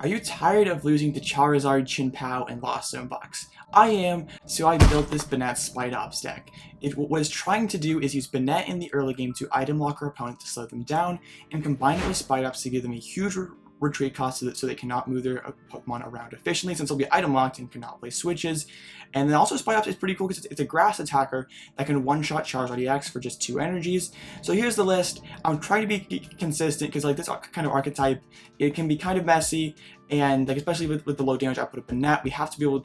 Are you tired of losing to Charizard, PAL, and Lost Zone Box? I am, so I built this Banette Spidops deck. What it's trying to do is use Banette in the early game to item lock our opponent to slow them down, and combine it with Spidops to give them a huge retreat cost so they cannot move their Pokemon around efficiently, since they'll be item locked and cannot play switches. And then also Spidops is pretty cool because it's a grass attacker that can one-shot Charizard EX for just 2 energies. So here's the list. I'm trying to be consistent because like this kind of archetype, it can be kind of messy, and like especially with the low damage output of Banette, we have to be able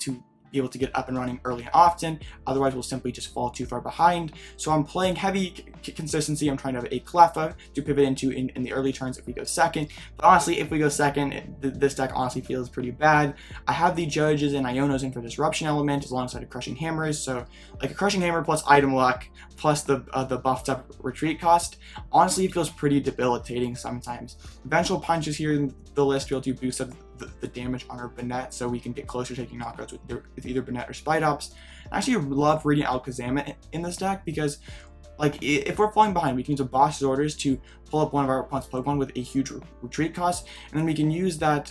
to get up and running early and often, otherwise we'll simply just fall too far behind. So I'm playing heavy consistency. I'm trying to have a Cleffa to pivot into in the early turns if we go second, but honestly if we go second, this deck honestly feels pretty bad. I have the Judges and Ionos in for Disruption element alongside a Crushing Hammers, so like a Crushing Hammer plus item luck plus the buffed up retreat cost, honestly it feels pretty debilitating sometimes. Vengeful Punch is here in the list to be able to boost up the damage on our Banette so we can get closer to taking knockouts with either Banette or Spidops. I actually love Radiant Alakazam in this deck because like if we're falling behind, we can use a Boss's Orders to pull up one of our opponent's Pokemon with a huge retreat cost, and then we can use that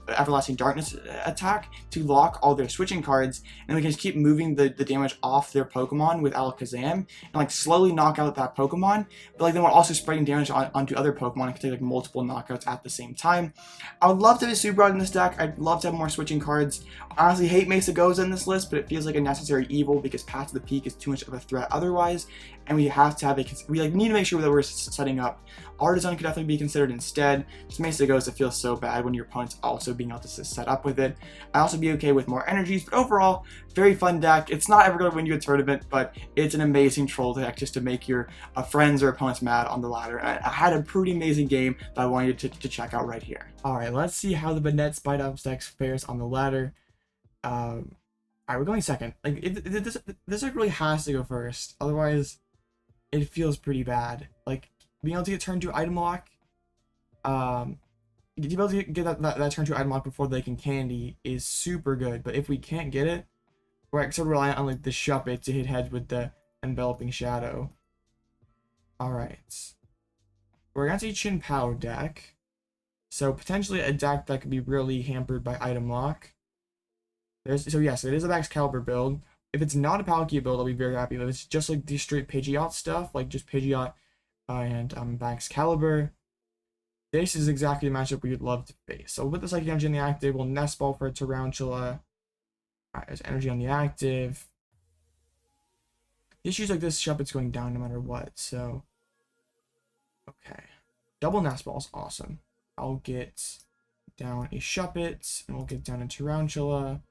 Everlasting Darkness attack to lock all their switching cards, and we can just keep moving the damage off their Pokemon with Alakazam and like slowly knock out that Pokemon, but like then we're also spreading damage onto other Pokemon and can take like multiple knockouts at the same time. I would love to have a Super Rod in this deck. I'd love to have more switching cards. I honestly hate Mesagoza in this list, but it feels like a necessary evil because Path to the Peak is too much of a threat otherwise, and we have to have we need to make sure that we're setting up. Artisan could definitely be considered instead. Just Mesagoza feels so bad when your opponent's also being able to set up with it. I'd also be okay with more energies, but overall, very fun deck. It's not ever going to win you a tournament, but it's an amazing troll deck just to make your friends or opponents mad on the ladder. I had a pretty amazing game that I wanted you to check out right here. Alright, let's see how the Banette Spidops deck fares on the ladder. Alright, we're going second. Like this deck really has to go first, otherwise it feels pretty bad. Like being able to get turn 2 item lock, being able to get that turn 2 item lock before they can candy is super good. But if we can't get it, we're sort of reliant on like the Shuppet to hit heads with the Enveloping Shadow. Alright, we're against a PAL deck, so potentially a deck that could be really hampered by item lock. So yes, it is a Max Caliber build. If it's not a Palkia build, I'll be very happy. If it's just like the straight Pidgeot stuff, like just Pidgeot and Max Caliber, this is exactly the matchup we would love to face. So with the Psychic Energy on the active, we'll Nest Ball for a Tarountula. Alright, there's Energy on the active. Issues like this, Shuppet's going down no matter what, so okay. Double Nest Ball is awesome. I'll get down a Shuppet, and we'll get down a Tarountula.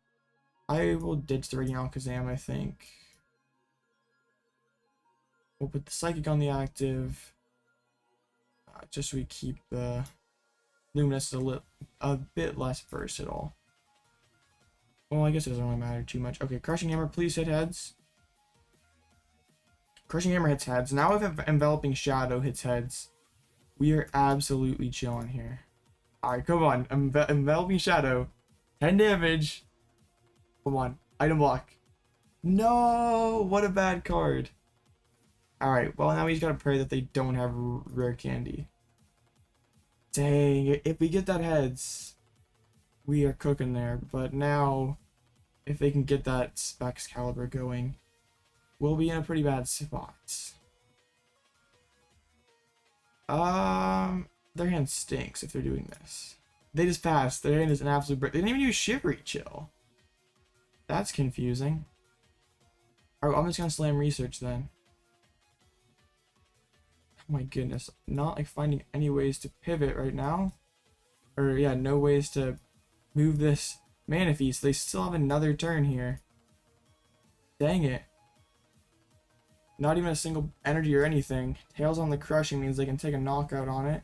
I will ditch the Radiant Alakazam, I think. We'll put the Psychic on the active, just so we keep the Luminous a bit less versatile. Well, I guess it doesn't really matter too much. Okay, Crushing Hammer, please hit heads. Crushing Hammer hits heads. Now if Enveloping Shadow hits heads, we are absolutely chilling here. Alright, come on. Enveloping Shadow. 10 damage. Come on. Item block. No! What a bad card. Alright, well now we just gotta pray that they don't have rare candy. Dang, if we get that heads, we are cooking there. But now, if they can get that Max Caliber going, we'll be in a pretty bad spot. Their hand stinks if they're doing this. They just passed. Their hand is an absolute brick. They didn't even use Shivery Chill. That's confusing. Alright, I'm just gonna slam Research then. Oh my goodness. Not like finding any ways to pivot right now. Or yeah, no ways to move this Manaphy, so they still have another turn here. Dang it. Not even a single energy or anything. Tails on the Crushing means they can take a knockout on it.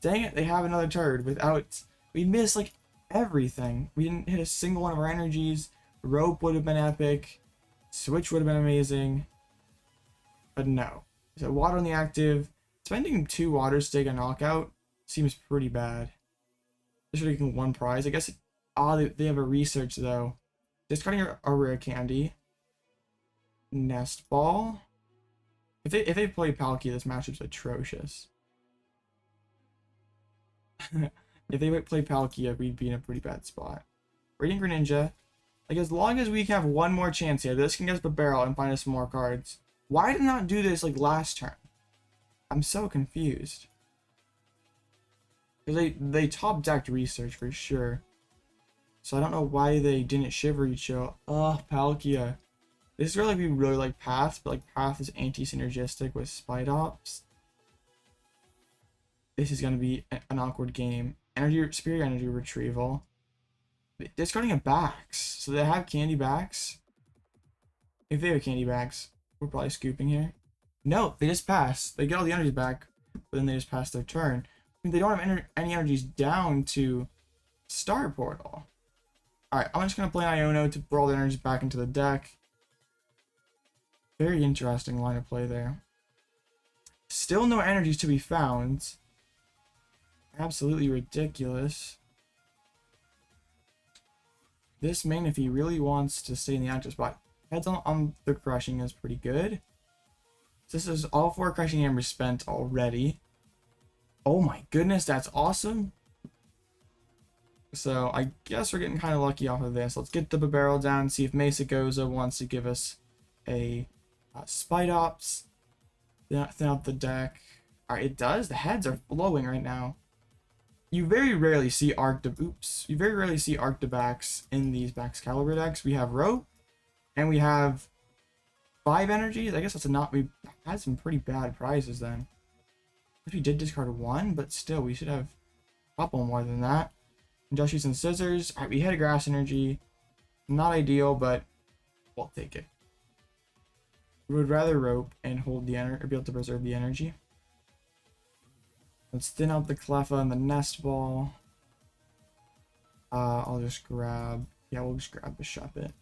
Dang it, they have another turd without... We missed like everything. We didn't hit a single one of our energies. Rope would have been epic. Switch would have been amazing. But no. So water on the active. Spending 2 waters to take a knockout seems pretty bad. They should have taken 1 prize. I guess they have a Research though. Discarding a rare candy. Nest Ball. If they play Palkia, this matchup's atrocious. If they would play Palkia, we'd be in a pretty bad spot. Radiant Greninja. Like, as long as we can have one more chance here, this can get us Bibarel and find us some more cards. Why did not do this, like, last turn? I'm so confused. Because they top-decked Research for sure. So I don't know why they didn't Shiver Icho. Oh, Palkia. This is really, we really like Path, but like Path is anti-synergistic with Spidops. This is going to be an awkward game. Spirit Energy Retrieval. Discarding a backs. So they have candy backs. If they have candy backs, we're probably scooping here. No, they just pass. They get all the energies back, but then they just pass their turn. I mean, they don't have any energies down to Star Portal. Alright, I'm just going to play Iono to throw all the energies back into the deck. Very interesting line of play there. Still no energies to be found. Absolutely ridiculous. This Manaphy really wants to stay in the active spot. Heads on the Crushing is pretty good. This is all 4 Crushing Hammers spent already. Oh my goodness, that's awesome. So I guess we're getting kind of lucky off of this. Let's get the Bibarel down, see if Mesagoza wants to give us a Spidops. Thin out the deck. Alright, it does. The heads are flowing right now. You very rarely see You very rarely see Arctobacks in these Baxcalibur decks. We have Rope, and we have 5 energies. I guess that's we had some pretty bad prizes then. If we did discard 1, but still, we should have a couple more than that. Industrious and Scissors. Alright, we had a Grass Energy. Not ideal, but we'll take it. We would rather Rope and hold the energy, or be able to preserve the energy. Let's thin out the Cleffa and the Nest Ball. I'll just grab... Yeah, we'll just grab the Shuppet.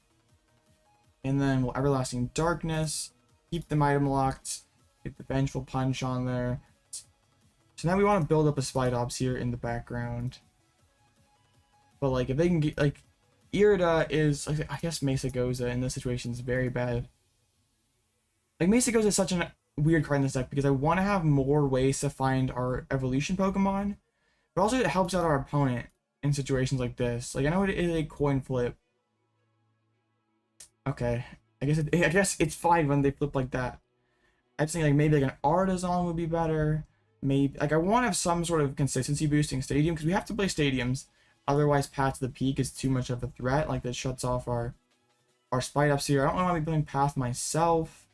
And then we'll Everlasting Darkness. Keep them item locked. Get the Vengeful Punch on there. So now we want to build up a Spidops here in the background. But, like, if they can get... Like, Irida is... Like, I guess Mesagoza in this situation is very bad. Like, Mesagoza is such a weird card in this deck because I want to have more ways to find our evolution Pokemon, but also it helps out our opponent in situations like this. Like, I know it is a coin flip. Okay, I guess it's fine when they flip like that. I just think like maybe like an Artisan would be better. Maybe like I want to have some sort of consistency boosting stadium because we have to play stadiums. Otherwise, Path to the Peak is too much of a threat. Like that shuts off our Spidops here. I don't want to be playing Path myself.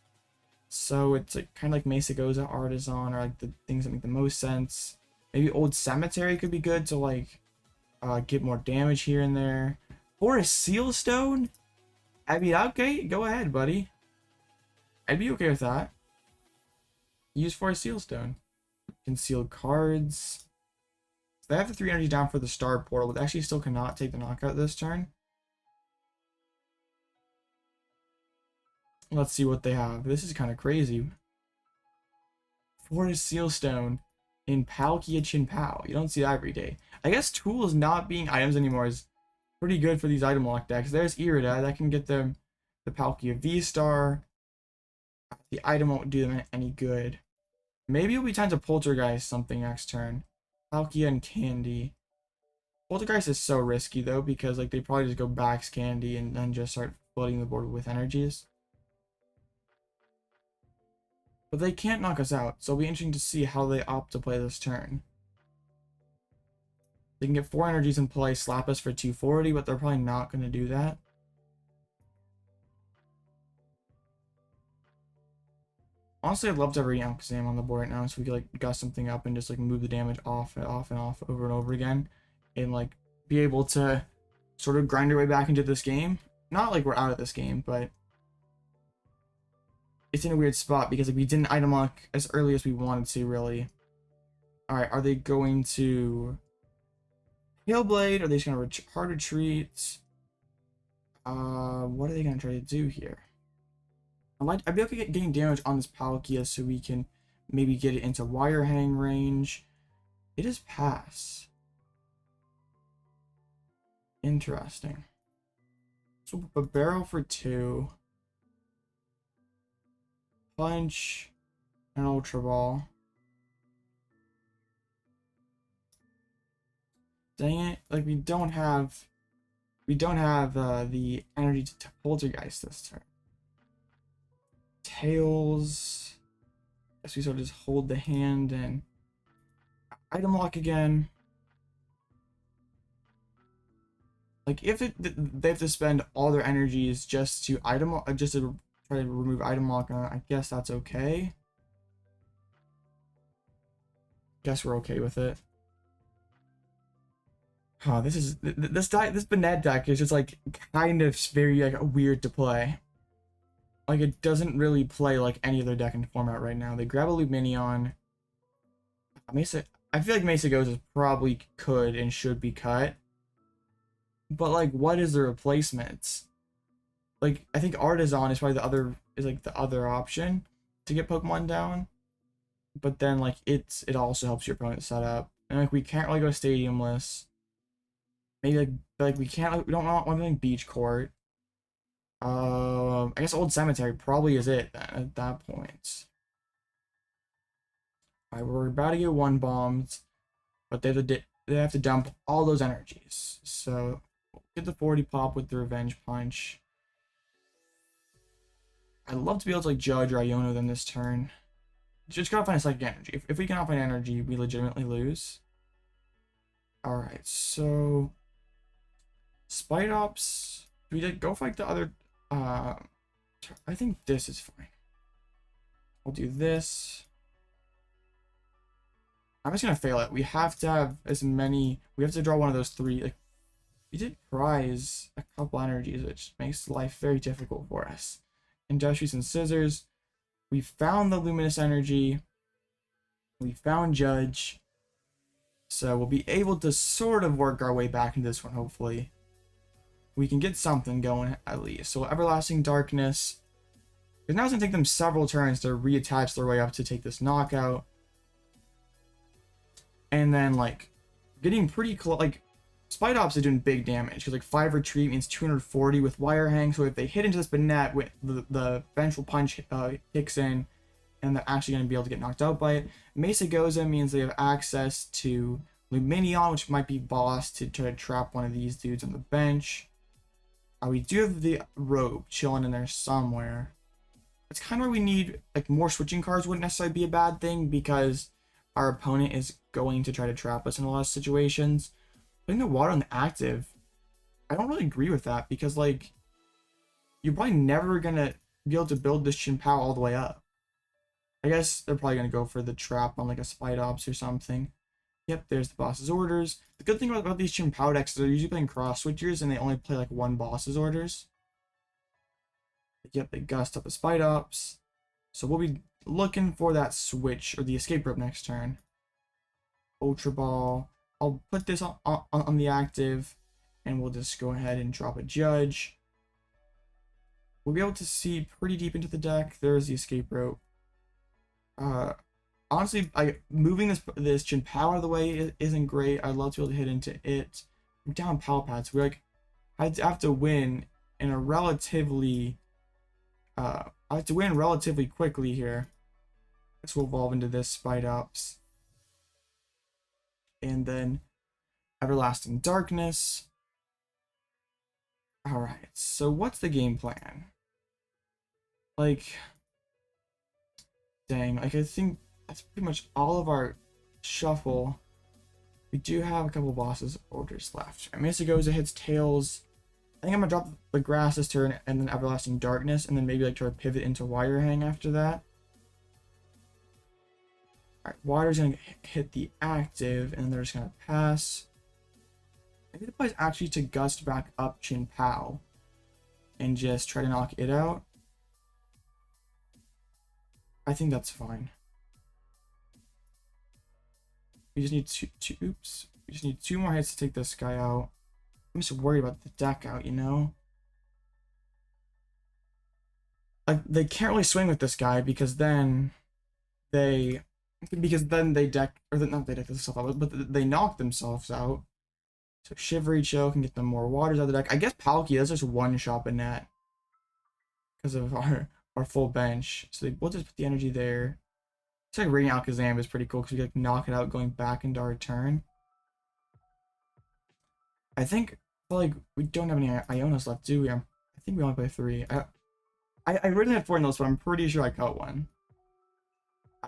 So it's like kind of like Mesagoza, Artisan, or like the things that make the most sense. Maybe Old Cemetery could be good to like get more damage here and there. Or a Seal Stone? I mean, okay, go ahead, buddy. I'd be okay with that. Use for a Seal Stone. Concealed cards. They have the 3 energy down for the Star Portal, but actually still cannot take the knockout this turn. Let's see what they have. This is kind of crazy. Forest Sealstone in Palkia Chin Pal. You don't see that every day. I guess tools not being items anymore is pretty good for these item lock decks. There's Irida. That can get them the Palkia V-Star. The item won't do them any good. Maybe it'll be time to Poltergeist something next turn. Palkia and Candy. Poltergeist is so risky though because like they probably just go Bax Candy and then just start flooding the board with energies. But they can't knock us out, so it'll be interesting to see how they opt to play this turn. They can get 4 energies in play, slap us for 240, but they're probably not going to do that. Honestly, I'd love to have Radiant Alakazam on the board right now, so we could like gust something up and just like move the damage off and off and off over and over again, and like be able to sort of grind our way back into this game. Not like we're out of this game, but it's in a weird spot because like, we didn't item lock as early as we wanted to, really. Alright, are they going to Hailblade? Are they just going to hard retreat? What are they going to try to do here? I'd be okay getting damage on this Palkia so we can maybe get it into wire hang range. It is pass. Interesting. So a barrel for 2. Punch. An Ultra Ball. Dang it! Like we don't have the energy to poltergeist this turn. Tails. Guess we sort of just hold the hand and item lock again. Like if they have to spend all their energies just to try to remove item lock, I guess that's okay. Guess we're okay with it. Oh, this Banette deck is just like kind of very like weird to play. Like it doesn't really play like any other deck in the format right now. They grab a Luminion. I feel like Mesagoza probably could and should be cut. But like, what is the replacement? Like, I think Artisan is probably the other option to get Pokemon down. But then like it also helps your opponent set up. And like we can't really go stadiumless. Maybe like we don't want anything beach court. I guess Old Cemetery probably is it then at that point. Alright, we're about to get one bombed, but they have to dump all those energies. So get the 40 pop with the Revenge Punch. I'd love to be able to like judge or Iono them this turn. Just gotta find a psychic energy. If we cannot find energy, we legitimately lose. Alright, so Spidops. Do we go fight the other I think this is fine. I'll do this. I'm just gonna fail it. We have to have we have to draw one of those three. Like we did prize a couple energies, which makes life very difficult for us. Industrious and Scissors. We found the Luminous Energy. We found Judge. So we'll be able to sort of work our way back into this one, hopefully. We can get something going at least. So Everlasting Darkness. Because now it's going to take them several turns to reattach their way up to take this knockout. And then, like, getting pretty close. Like, Spidops is doing big damage. Because, like, 5 retreat means 240 with Wire Hang. So if they hit into this Banette, with the Vengeful Punch kicks in. And they're actually going to be able to get knocked out by it. Mesagoza means they have access to Luminion, which might be boss to try to trap one of these dudes on the bench. We do have the Robe chilling in there somewhere. It's kind of where we need, like, more switching cards wouldn't necessarily be a bad thing because our opponent is going to try to trap us in a lot of situations. Putting the water on the active, I don't really agree with that because, like, you're probably never going to be able to build this Chien-Pao all the way up. I guess they're probably going to go for the trap on, like, a Spidops or something. Yep, there's the boss's orders. The good thing about these Chien-Pao decks is they're usually playing cross switchers and they only play like one boss's orders. Yep, they gust up the Spidops. So we'll be looking for that switch or the escape rope next turn. Ultra Ball. I'll put this on the active and we'll just go ahead and drop a Judge. We'll be able to see pretty deep into the deck. There's the escape rope. Honestly, moving this Chien-Pao out of the way isn't great. I'd love to be able to hit into it. I'm down Pal Pad, so we're like, I have to win in a relatively, I have to win relatively quickly here. This will evolve into this Spidops. And then Everlasting Darkness. Alright, so what's the game plan? Like, dang, like I think that's pretty much all of our shuffle. We do have a couple bosses orders left. Mesagoza hits Tails. I think I'm gonna drop the grass this turn and then Everlasting Darkness and then maybe like try to pivot into Wire Hang after that. Alright, Water's gonna hit the active and they're just gonna pass. Maybe the play is actually to gust back up Chien-Pao and just try to knock it out. I think that's fine. We just need oops. We just need 2 more hits to take this guy out. I'm just worried about the deck out, you know? Like, they can't really swing with this guy because then they deck, or not they deck themselves out, but they knock themselves out. So Shivery Chill can get them more waters out of the deck. I guess Palkia, that's just one-shot Banette because of our full bench. So we'll just put the energy there. It's like Radiant Alakazam is pretty cool because we can knock it out going back into our turn. I think, well, like, we don't have any Ionos left, do we? I think we only play 3. I originally had 4 in those, but I'm pretty sure I cut one.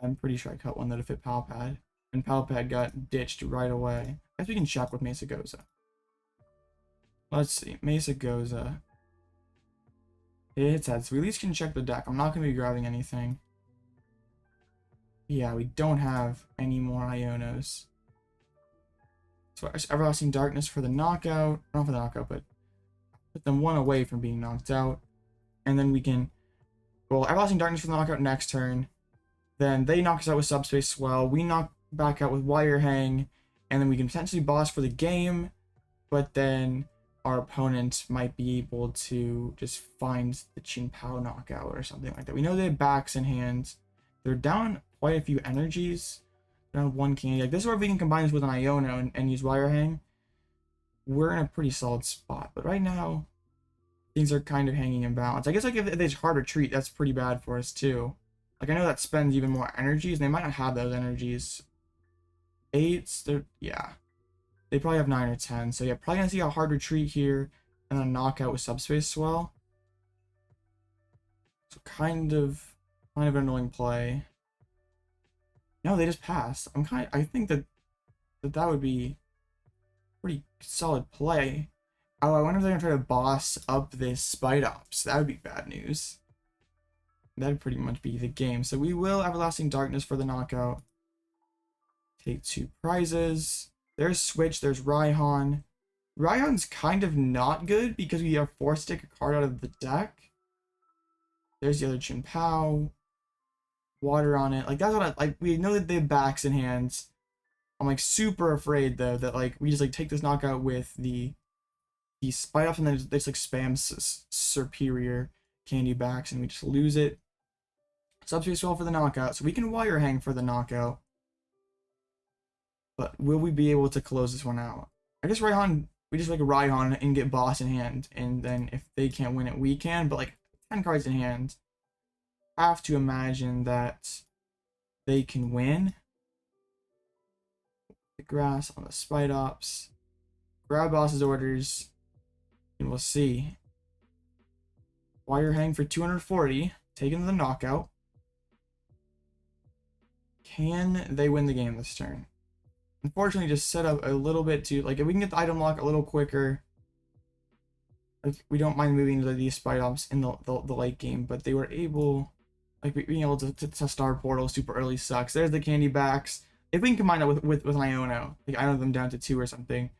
I'm pretty sure I cut one that'd fit Pal Pad. And Pal Pad got ditched right away. I guess we can check with Mesagoza. Let's see. Mesagoza. It hits head, so we at least can check the deck. I'm not going to be grabbing anything. Yeah, we don't have any more Ionos. So Everlasting Darkness for the knockout. Not for the knockout, but put them 1 away from being knocked out. And then we can... Well, Everlasting Darkness for the knockout next turn. Then they knock us out with Subspace Swell. We knock back out with Wire Hang. And then we can potentially boss for the game. But then our opponent might be able to just find the Chien-Pao knockout or something like that. We know they have backs in hand. They're down quite a few energies. They're down 1 candy. Like, this is where if we can combine this with an Iono and use Wire Hang, we're in a pretty solid spot. But right now, things are kind of hanging in balance. I guess like if it's hard retreat, that's pretty bad for us too. Like, I know that spends even more energies, and they might not have those energies. 8s, they're, yeah. They probably have 9 or 10. So yeah, probably gonna see a hard retreat here, and a knockout with Subspace Swell. So kind of an annoying play. No, they just passed. I think that would be pretty solid play. Oh, I wonder if they're gonna try to boss up this Spidops. That would be bad news. That'd pretty much be the game. So we will Everlasting Darkness for the knockout. Take 2 prizes. There's Switch, there's Raihan. Raihan's kind of not good because we are forced to take a card out of the deck. There's the other Chien-Pao. Water on it. Like, that's what like, we know that they have backs in hands. I'm like super afraid though that like we just like take this knockout with the Spidops and then they just like spam superior candy backs and we just lose it. Subspace Swell for the knockout, so we can Wire Hang for the knockout. But will we be able to close this one out? I guess Raihan, we just like Raihan and get boss in hand, and then if they can't win it, we can. But like 10 cards in hand, I have to imagine that they can win. The grass on the Spidops. Grab boss's orders, and we'll see. Wire Hang for 240, taking the knockout. Can they win the game this turn? Unfortunately, just set up a little bit too. Like, if we can get the item lock a little quicker, like, we don't mind moving to these Spidops in the late game, but they were able, like, being able to Star Portal super early sucks. There's the candy backs. If we can combine that with an Iono, like Iono them down to 2 or something,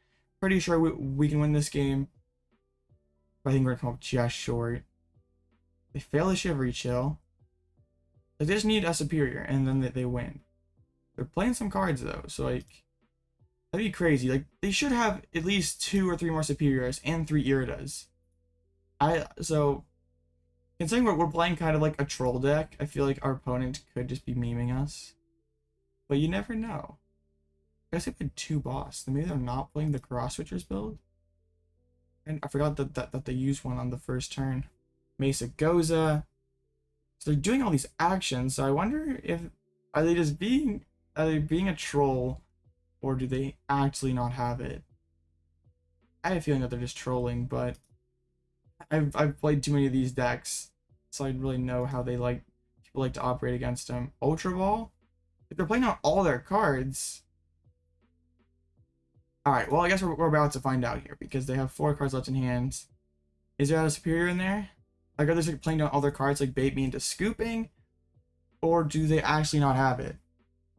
pretty sure we can win this game. But I think we're gonna come up just short. They fail the Shivery Chill. Like, they just need a superior, and then they win. They're playing some cards though, so like, that'd be crazy. Like, they should have at least 2 or 3 more superiors and 3 Iridas. So considering we're playing kind of like a troll deck, I feel like our opponent could just be memeing us. But you never know. I guess they played 2 boss. Then maybe they're not playing the Cross Switchers build. And I forgot that they used one on the first turn. Mesagoza. So they're doing all these actions. So I wonder if are they being a troll, or do they actually not have it? I have a feeling that they're just trolling, but I've played too many of these decks, so I really know how people like to operate against them. Ultra Ball? If they're playing out all their cards. Alright, well, I guess we're about to find out here, because they have 4 cards left in hand. Is there a superior in there? Like, are they just playing down all their cards, like bait me into scooping? Or do they actually not have it?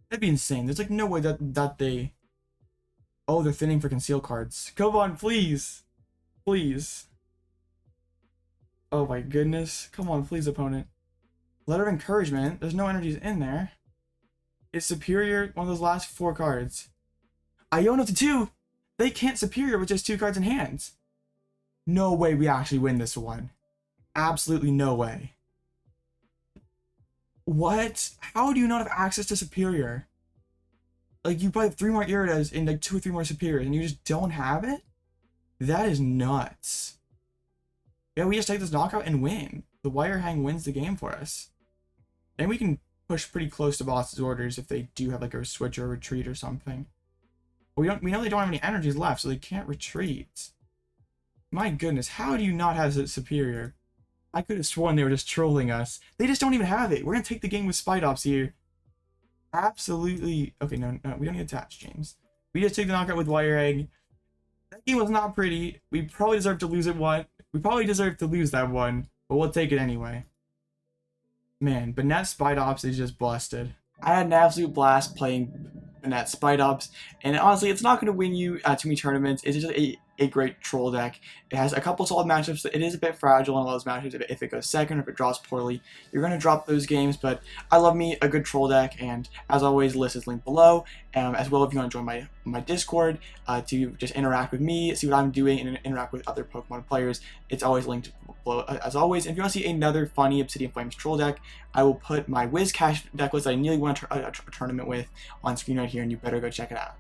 That'd be insane. There's like no way that they... Oh, they're thinning for conceal cards. Come on, please. Please. Oh my goodness. Come on, please, opponent. Letter of Encouragement. There's no energies in there. Is Superior one of those last 4 cards? Iono to 2! They can't Superior with just 2 cards in hand. No way we actually win this one. Absolutely no way. What? How do you not have access to Superior? Like, you probably have 3 more Iridas and like 2 or 3 more Superiors, and you just don't have it? That is nuts. Yeah, we just take this knockout and win. The Wire Hang wins the game for us. And we can push pretty close to boss's orders if they do have like a switch or a retreat or something. We know they don't have any energies left, so they can't retreat. My goodness, how do you not have it superior? I could have sworn they were just trolling us. They just don't even have it. We're gonna take the game with Spidops here. Absolutely. Okay, no, we don't need attach, James. We just took the knockout with Wire Egg. That game was not pretty. We probably deserve to lose it one. We probably deserve to lose that one, but we'll take it anyway. Man, Banette Spidops is just busted. I had an absolute blast playing Banette Spidops, and honestly, it's not going to win you too many tournaments. It's just a great troll deck. It has a couple solid matchups. It is a bit fragile in a lot of those matchups. If it goes second or if it draws poorly, you're going to drop those games, but I love me a good troll deck, and as always, the list is linked below. As well, if you want to join my Discord to just interact with me, see what I'm doing, and interact with other Pokemon players, it's always linked below. As always, if you want to see another funny Obsidian Flames troll deck, I will put my Wiz Cash deck list that I nearly won a tournament with on screen right here, and you better go check it out.